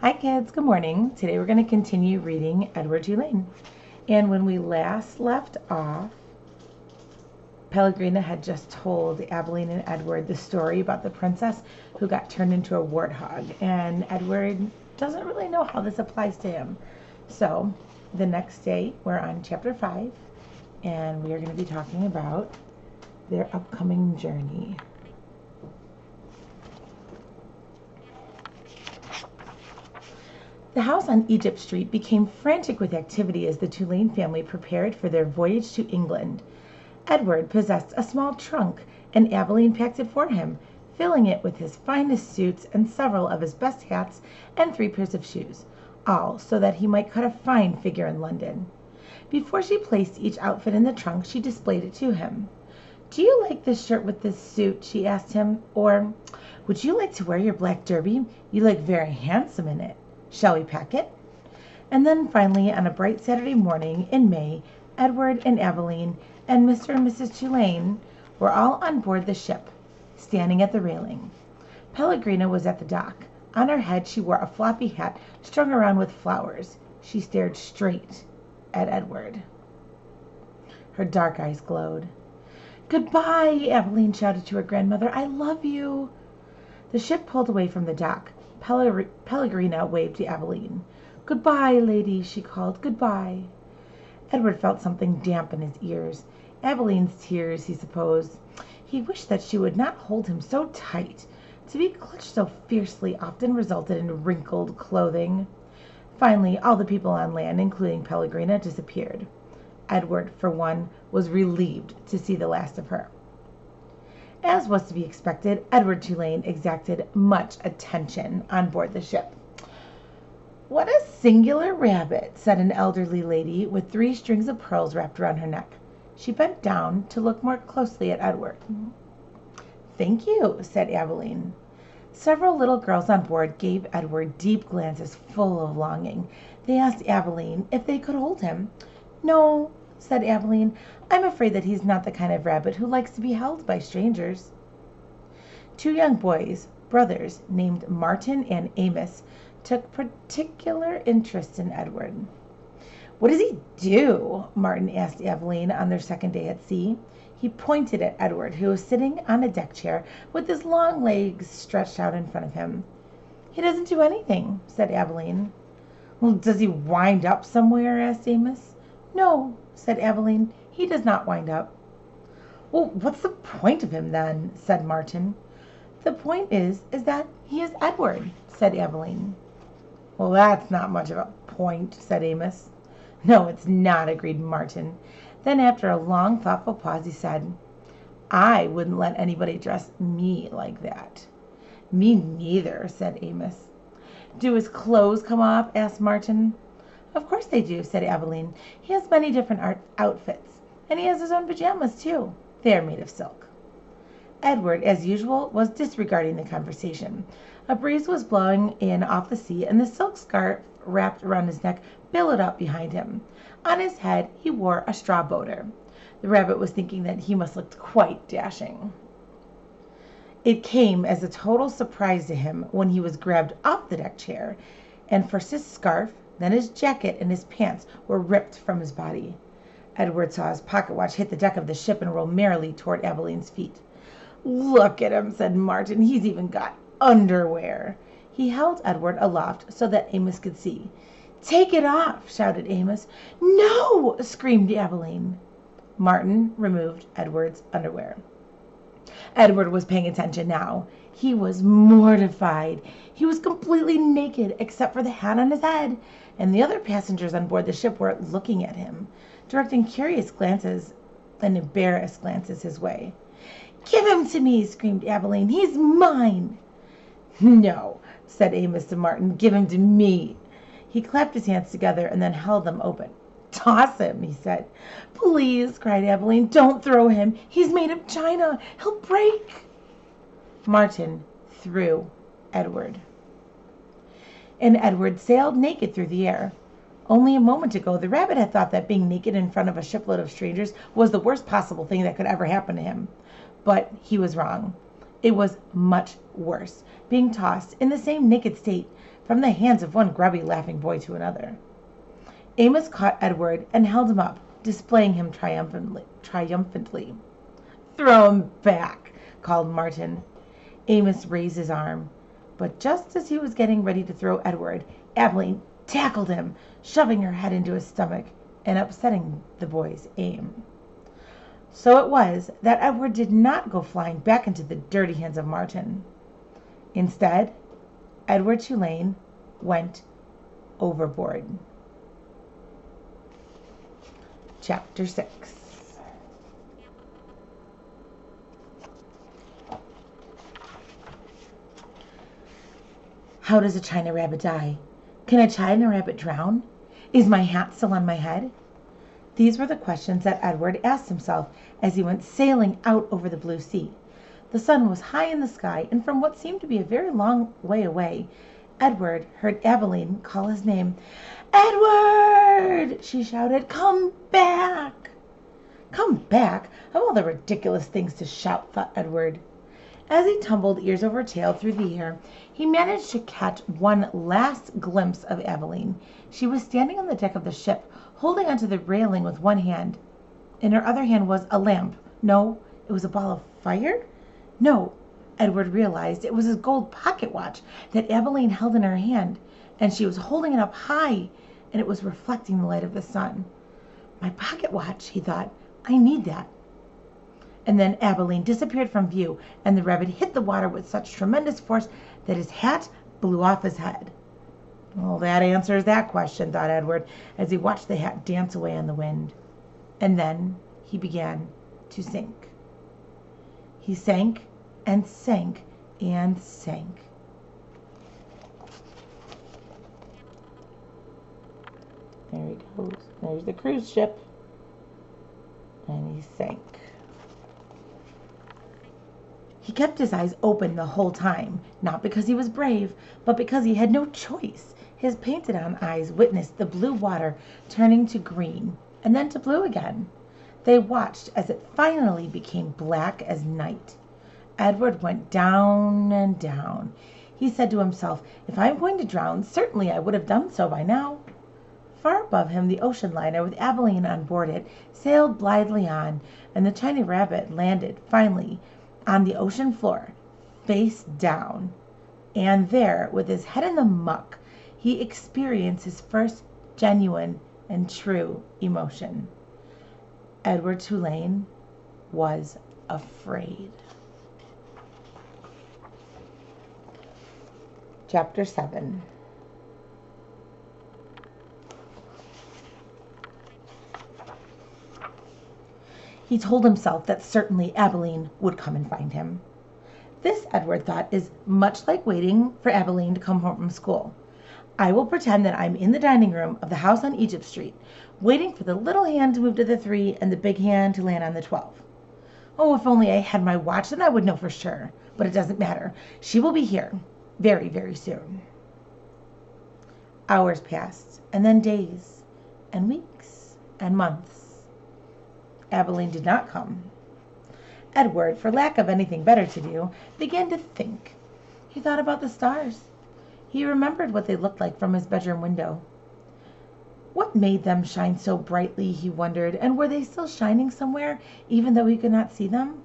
Hi kids, good morning. Today we're going to continue reading Edward Tulane. And when we last left off, Pellegrina had just told Abilene and Edward the story about the princess who got turned into a warthog. And Edward doesn't really know how this applies to him. So the next day we're on chapter 5 and we are going to be talking about their upcoming journey. The house on Egypt Street became frantic with activity as the Tulane family prepared for their voyage to England. Edward possessed a small trunk, and Abilene packed it for him, filling it with his finest suits and several of his best hats and 3 pairs of shoes, all so that he might cut a fine figure in London. Before she placed each outfit in the trunk, she displayed it to him. "Do you like this shirt with this suit?" she asked him. "Or would you like to wear your black derby? You look very handsome in it. Shall we pack it?" And then finally, on a bright Saturday morning in May, Edward and Abilene and Mr. and Mrs. Tulane were all on board the ship, standing at the railing. Pellegrina was at the dock. On her head she wore a floppy hat strung around with flowers. She stared straight at Edward. Her dark eyes glowed. "Goodbye," Abilene shouted to her grandmother. "I love you." The ship pulled away from the dock. Pellegrina waved to Abilene. "Goodbye, lady," she called. "Goodbye." Edward felt something damp in his ears. Abilene's tears, he supposed. He wished that she would not hold him so tight. To be clutched so fiercely often resulted in wrinkled clothing. Finally, all the people on land, including Pellegrina, disappeared. Edward, for one, was relieved to see the last of her. As was to be expected, Edward Tulane exacted much attention on board the ship. "What a singular rabbit," said an elderly lady with 3 strings of pearls wrapped around her neck. She bent down to look more closely at Edward. "Thank you," said Abilene. Several little girls on board gave Edward deep glances full of longing. They asked Abilene if they could hold him. "No," said Abilene. "I'm afraid that he's not the kind of rabbit who likes to be held by strangers." 2 young boys, brothers, named Martin and Amos, took particular interest in Edward. "What does he do?" Martin asked Abilene on their second day at sea. He pointed at Edward, who was sitting on a deck chair with his long legs stretched out in front of him. "He doesn't do anything," said Abilene. "Well, does he wind up somewhere?" asked Amos. "No," said Abilene. "He does not wind up." "Well, what's the point of him, then?" said Martin. "The point is that he is Edward," said Abilene. "Well, that's not much of a point," said Amos. "No, it's not," agreed Martin. Then, after a long, thoughtful pause, he said, "I wouldn't let anybody dress me like that." "Me neither," said Amos. "Do his clothes come off?" asked Martin. "Of course they do," said Abilene. "He has many different outfits, and he has his own pajamas, too. They are made of silk." Edward, as usual, was disregarding the conversation. A breeze was blowing in off the sea, and the silk scarf wrapped around his neck billowed out behind him. On his head he wore a straw boater. The rabbit was thinking that he must look quite dashing. It came as a total surprise to him when he was grabbed off the deck chair, and first his scarf, then his jacket and his pants were ripped from his body. Edward saw his pocket watch hit the deck of the ship and roll merrily toward Abilene's feet. "Look at him," said Martin. "He's even got underwear." He held Edward aloft so that Amos could see. "Take it off," shouted Amos. "No!" screamed Abilene. Martin removed Edward's underwear. Edward was paying attention now. He was mortified. He was completely naked except for the hat on his head, and the other passengers on board the ship were looking at him, directing curious glances and embarrassed glances his way. "Give him to me!" screamed Abilene. "He's mine!" "No," said Amos to Martin. "Give him to me." He clapped his hands together and then held them open. "Toss him," he said. "Please," cried Abilene. "Don't throw him. He's made of china. He'll break." Martin threw Edward, and Edward sailed naked through the air. Only a moment ago, the rabbit had thought that being naked in front of a shipload of strangers was the worst possible thing that could ever happen to him. But he was wrong. It was much worse, being tossed in the same naked state from the hands of one grubby, laughing boy to another. Amos caught Edward and held him up, displaying him triumphantly. "Throw him back," called Martin. Amos raised his arm, but just as he was getting ready to throw Edward, Abilene tackled him, shoving her head into his stomach and upsetting the boy's aim. So it was that Edward did not go flying back into the dirty hands of Martin. Instead, Edward Tulane went overboard. Chapter 6. How does a China rabbit die? Can a China rabbit drown? Is my hat still on my head? These were the questions that Edward asked himself as he went sailing out over the blue sea. The sun was high in the sky, and from what seemed to be a very long way away, Edward heard Abilene call his name. "Edward!" she shouted. "Come back!" Come back? Of all the ridiculous things to shout, thought Edward. As he tumbled ears over tail through the air, he managed to catch one last glimpse of Abilene. She was standing on the deck of the ship, holding onto the railing with one hand. In her other hand was a lamp. No, it was a ball of fire? No, Edward realized it was his gold pocket watch that Abilene held in her hand, and she was holding it up high, and it was reflecting the light of the sun. My pocket watch, he thought. I need that. And then Abilene disappeared from view, and the rabbit hit the water with such tremendous force that his hat blew off his head. Well, that answers that question, thought Edward, as he watched the hat dance away on the wind. And then he began to sink. He sank and sank and sank. There he goes. There's the cruise ship. And he sank. He kept his eyes open the whole time, not because he was brave, but because he had no choice. His painted-on eyes witnessed the blue water turning to green, and then to blue again. They watched as it finally became black as night. Edward went down and down. He said to himself, "If I am going to drown, certainly I would have done so by now." Far above him, the ocean liner, with Abilene on board it, sailed blithely on, and the China rabbit landed, finally, on the ocean floor, face down. And there, with his head in the muck, he experienced his first genuine and true emotion. Edward Tulane was afraid. Chapter 7. He told himself that certainly Abilene would come and find him. This, Edward thought, is much like waiting for Abilene to come home from school. I will pretend that I'm in the dining room of the house on Egypt Street, waiting for the little hand to move to the 3 and the big hand to land on the 12. Oh, if only I had my watch, then I would know for sure. But it doesn't matter. She will be here very, very soon. Hours passed, and then days, and weeks, and months. Abilene did not come. Edward, for lack of anything better to do, began to think. He thought about the stars. He remembered what they looked like from his bedroom window. What made them shine so brightly, he wondered, and were they still shining somewhere, even though he could not see them?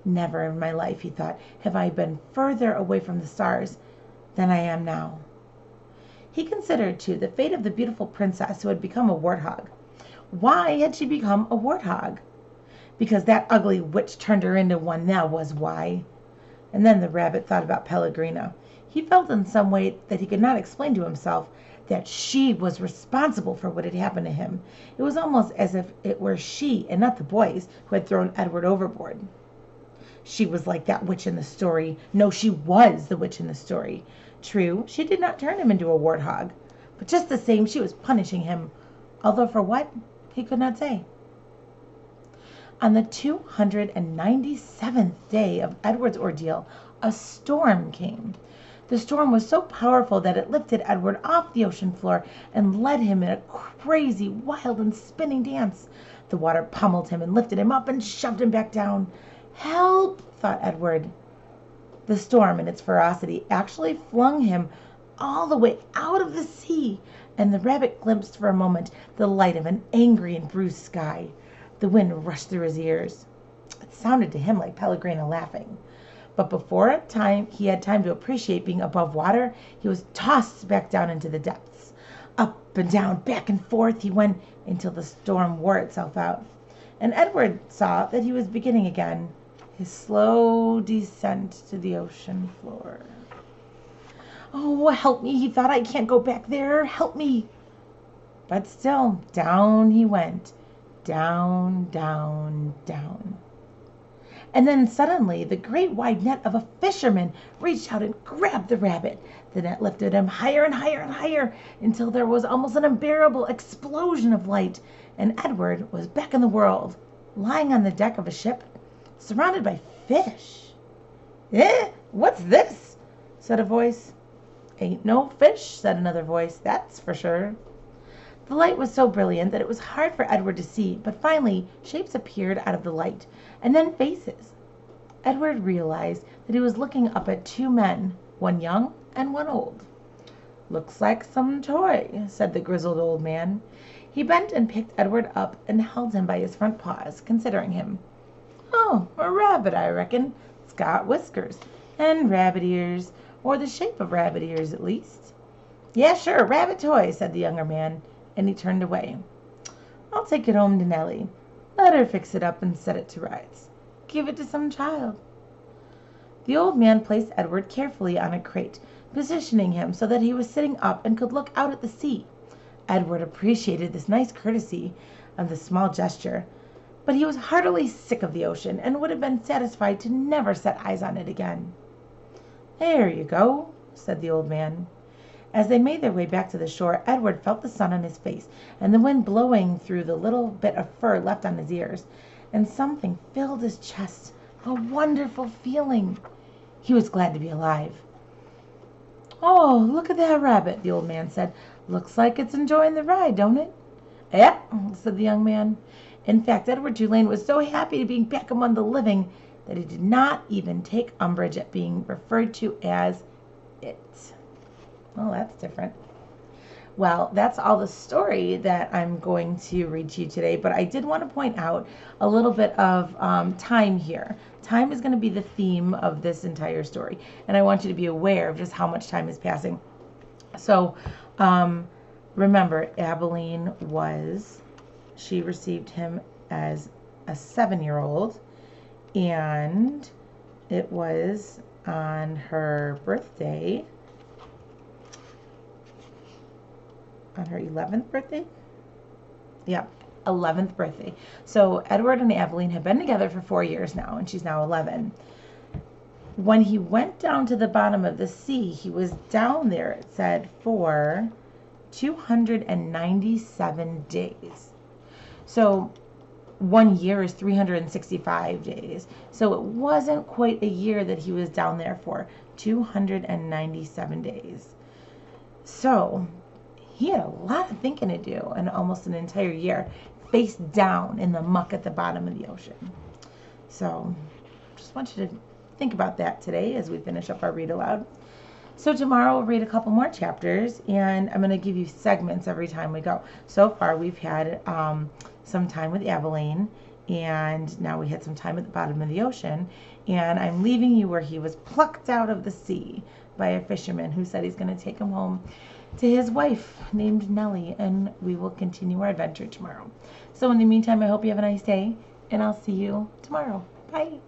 Never in my life, he thought, have I been further away from the stars than I am now. He considered, too, the fate of the beautiful princess who had become a warthog. Why had she become a warthog? Because that ugly witch turned her into one, that was why. And then the rabbit thought about Pellegrina. He felt in some way that he could not explain to himself that she was responsible for what had happened to him. It was almost as if it were she and not the boys who had thrown Edward overboard. She was like that witch in the story. No, she was the witch in the story. True, she did not turn him into a warthog, but just the same she was punishing him, although for what, he could not say. On the 297th day of Edward's ordeal, a storm came. The storm was so powerful that it lifted Edward off the ocean floor and led him in a crazy, wild, and spinning dance. The water pummeled him and lifted him up and shoved him back down. Help, thought Edward. The storm, in its ferocity, actually flung him all the way out of the sea, and the rabbit glimpsed for a moment the light of an angry and bruised sky. The wind rushed through his ears. It sounded to him like Pellegrina laughing. But before he had time to appreciate being above water, he was tossed back down into the depths. Up and down, back and forth he went until the storm wore itself out. And Edward saw that he was beginning again his slow descent to the ocean floor. "Oh, help me," he thought. "I can't go back there. Help me." But still, down he went. Down, down, down. And then suddenly the great wide net of a fisherman reached out and grabbed the rabbit. The net lifted him higher and higher and higher until there was almost an unbearable explosion of light, and Edward was back in the world, lying on the deck of a ship, surrounded by fish. "Eh, what's this?" said a voice. "Ain't no fish," said another voice, "that's for sure." The light was so brilliant that it was hard for Edward to see, but finally shapes appeared out of the light, and then faces. Edward realized that he was looking up at two men, one young and one old. "Looks like some toy," said the grizzled old man. He bent and picked Edward up and held him by his front paws, considering him. "Oh, a rabbit, I reckon. It's got whiskers and rabbit ears, or the shape of rabbit ears at least." "Yeah, sure, rabbit toy," said the younger man, and he turned away. "I'll take it home to Nellie. Let her fix it up and set it to rights. Give it to some child." The old man placed Edward carefully on a crate, positioning him so that he was sitting up and could look out at the sea. Edward appreciated this nice courtesy of the small gesture, but he was heartily sick of the ocean and would have been satisfied to never set eyes on it again. "There you go," said the old man. As they made their way back to the shore, Edward felt the sun on his face and the wind blowing through the little bit of fur left on his ears, and something filled his chest, a wonderful feeling. He was glad to be alive. "Oh, look at that rabbit," the old man said. "Looks like it's enjoying the ride, don't it?" "Yep," said the young man. In fact, Edward Tulane was so happy to be back among the living that he did not even take umbrage at being referred to as it. Well, that's different. Well, that's all the story that I'm going to read to you today, but I did want to point out a little bit of time here. Time is going to be the theme of this entire story, and I want you to be aware of just how much time is passing. So, remember, Abilene she received him as a 7-year-old, and it was on her birthday, on her 11th birthday? Yeah, 11th birthday. So Edward and Abilene have been together for 4 years now, and she's now 11. When he went down to the bottom of the sea, he was down there, it said, for 297 days. So 1 year is 365 days. So it wasn't quite a year that he was down there for, 297 days. So he had a lot of thinking to do in almost an entire year, face down in the muck at the bottom of the ocean. So just want you to think about that today as we finish up our read aloud. So tomorrow we'll read a couple more chapters, and I'm going to give you segments every time we go. So far we've had some time with Abilene, and now we had some time at the bottom of the ocean, and I'm leaving you where he was plucked out of the sea by a fisherman who said he's going to take him home to his wife named Nellie, and we will continue our adventure tomorrow. So in the meantime, I hope you have a nice day, and I'll see you tomorrow. Bye.